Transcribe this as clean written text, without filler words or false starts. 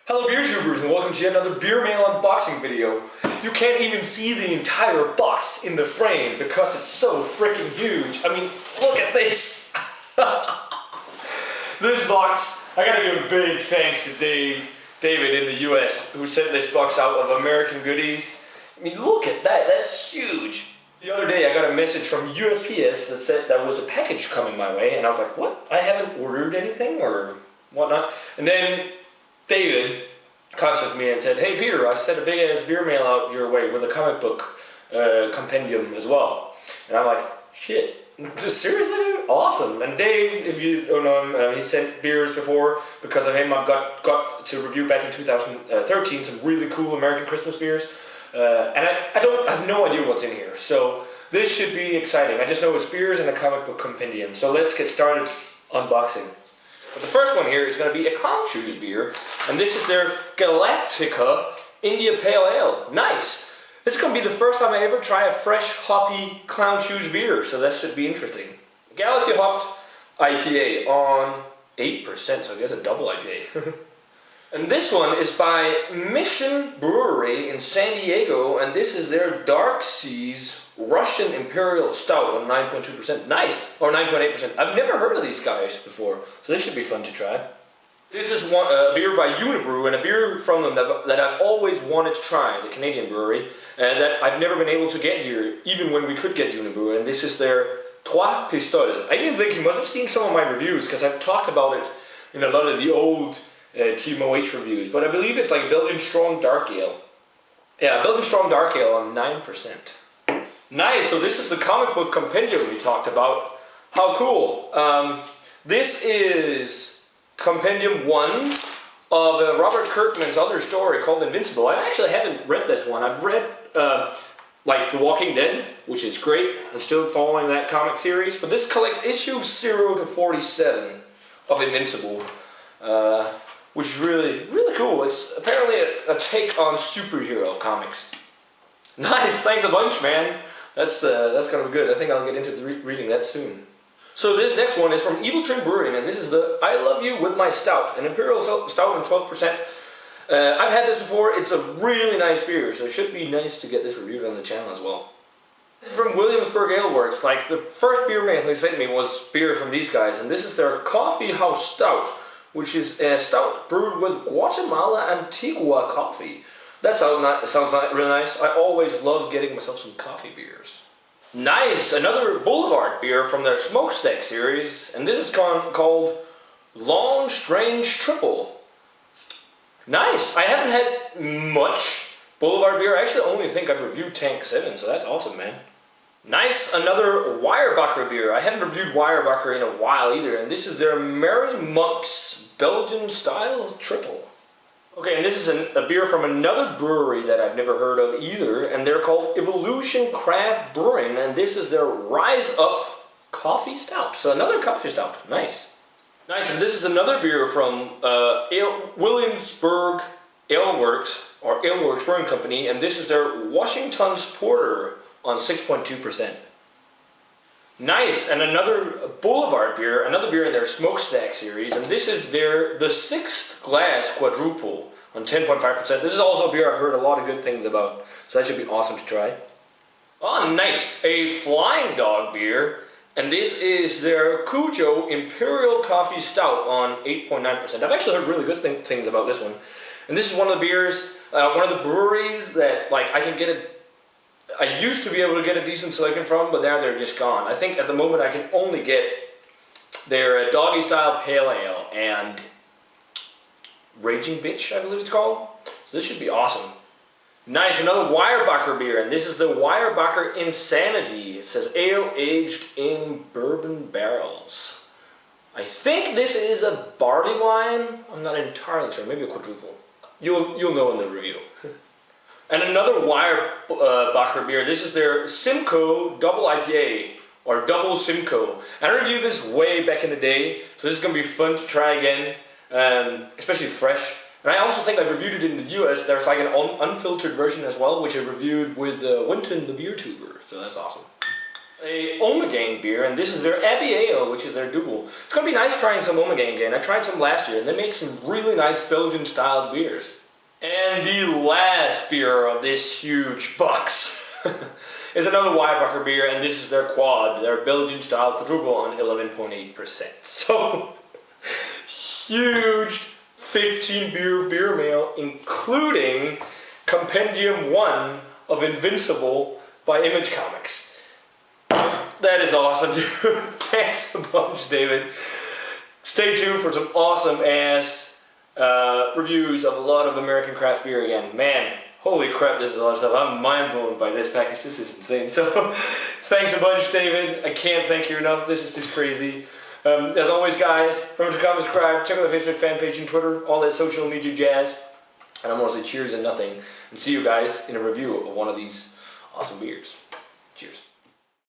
Hello beer tubers and welcome to yet another beer mail unboxing video. You can't even see the entire box in the frame because it's so freaking huge. I mean, look at this. This box, I gotta give a big thanks to David in the US who sent this box out of American Goodies. I mean, look at that, that's huge. The other day I got a message from USPS that said there was a package coming my way and I was like, what? I haven't ordered anything or whatnot. And then David contacted me and said, hey Peter, I sent a big ass beer mail out your way with a comic book compendium as well. And I'm like, shit, seriously dude? Awesome. And Dave, if you don't know him, he sent beers before. Because of him I've got to review back in 2013 some really cool American Christmas beers. And I have no idea what's in here. So this should be exciting. I just know it's beers and a comic book compendium. So let's get started unboxing. But the first one here is going to be a Clown Shoes beer, and this is their Galactica India Pale Ale. Nice! It's going to be the first time I ever try a fresh, hoppy Clown Shoes beer, so that should be interesting. Galaxy Hopped IPA on 8%, so I guess a double IPA. And this one is by Mission Brewery in San Diego, and this is their Dark Seas Russian Imperial Stout on 9.2%. Nice! Or 9.8%. I've never heard of these guys before, so this should be fun to try. This is a beer by Unibrew, and a beer from them that I've always wanted to try, the Canadian brewery, and that I've never been able to get here, even when we could get Unibrew, and this is their Trois Pistoles. I even think you must have seen some of my reviews, because I've talked about it in a lot of the old Team OH reviews, but I believe it's like a Belgian Strong Dark Ale. Yeah, Belgian Strong Dark Ale on 9%. Nice, so this is the comic book compendium we talked about. How cool. This is compendium 1 of Robert Kirkman's other story called Invincible. I actually haven't read this one. I've read like The Walking Dead, which is great. I'm still following that comic series, but this collects issues 0 to 47 of Invincible. Which is really, really cool. It's apparently a take on superhero comics. Nice, thanks a bunch, man. That's gonna be good. I think I'll get into reading that soon. So this next one is from Evil Trim Brewing, and this is the I Love You With My Stout, an Imperial Stout on 12%. I've had this before. It's a really nice beer, so it should be nice to get this reviewed on the channel as well. This is from Williamsburg Ale Works. Like, the first beer mail they sent me was beer from these guys, and this is their Coffee House Stout, which is a stout brewed with Guatemala Antigua coffee. That sounds really nice. I always love getting myself some coffee beers. Nice! Another Boulevard beer from their Smokestack series, and this is called Long Strange Triple. Nice! I haven't had much Boulevard beer. I actually only think I've reviewed Tank 7, so that's awesome, man. Nice, another Weyerbacher beer. I haven't reviewed Weyerbacher in a while either, and this is their Merry Monks Belgian Style Triple. Okay, and this is a beer from another brewery that I've never heard of either, and they're called Evolution Craft Brewing, and this is their Rise Up Coffee Stout. So another coffee stout, nice. Nice, and this is another beer from Williamsburg Ale Works, or Ale Works Brewing Company, and this is their Washington's Porter on 6.2%. Nice, and another Boulevard beer, another beer in their Smokestack series, and this is the 6th Glass Quadruple on 10.5%. This is also a beer I've heard a lot of good things about, so that should be awesome to try. Oh, nice, a Flying Dog beer, and this is their Cujo Imperial Coffee Stout on 8.9%. I've actually heard really good things about this one, and this is one of the beers, one of the breweries that like I used to be able to get a decent selection from, but now they're just gone. I think at the moment I can only get their Doggy Style Pale Ale and Raging Bitch, I believe it's called. So this should be awesome. Nice, another Weyerbacher beer, and this is the Weyerbacher Insanity. It says ale aged in bourbon barrels. I think this is a barley wine. I'm not entirely sure, maybe a quadruple. You'll know in the review. And another Weyerbacher beer, this is their Simcoe Double IPA, or Double Simcoe. And I reviewed this way back in the day, so this is going to be fun to try again, especially fresh. And I also think I reviewed it in the US. There's like an unfiltered version as well, which I reviewed with Winton the Beer Tuber, so that's awesome. a Omegang beer, and this is their Abbey Ale, which is their double. It's going to be nice trying some Omegang again. I tried some last year, and they make some really nice Belgian-styled beers. And the last beer of this huge box is another Weibacher beer, and this is their Quad, their Belgian-style quadruple on 11.8%. So, huge 15 beer mail, including Compendium 1 of Invincible by Image Comics. That is awesome, dude. Thanks a bunch, David. Stay tuned for some awesome ass reviews of a lot of American craft beer again. Man, holy crap, this is a lot of stuff. I'm mind blown by this package. This is insane. So, thanks a bunch, David. I can't thank you enough. This is just crazy. As always, guys, remember to comment, subscribe, check out the Facebook fan page and Twitter, all that social media jazz. And I'm going to say cheers and nothing. And see you guys in a review of one of these awesome beers. Cheers.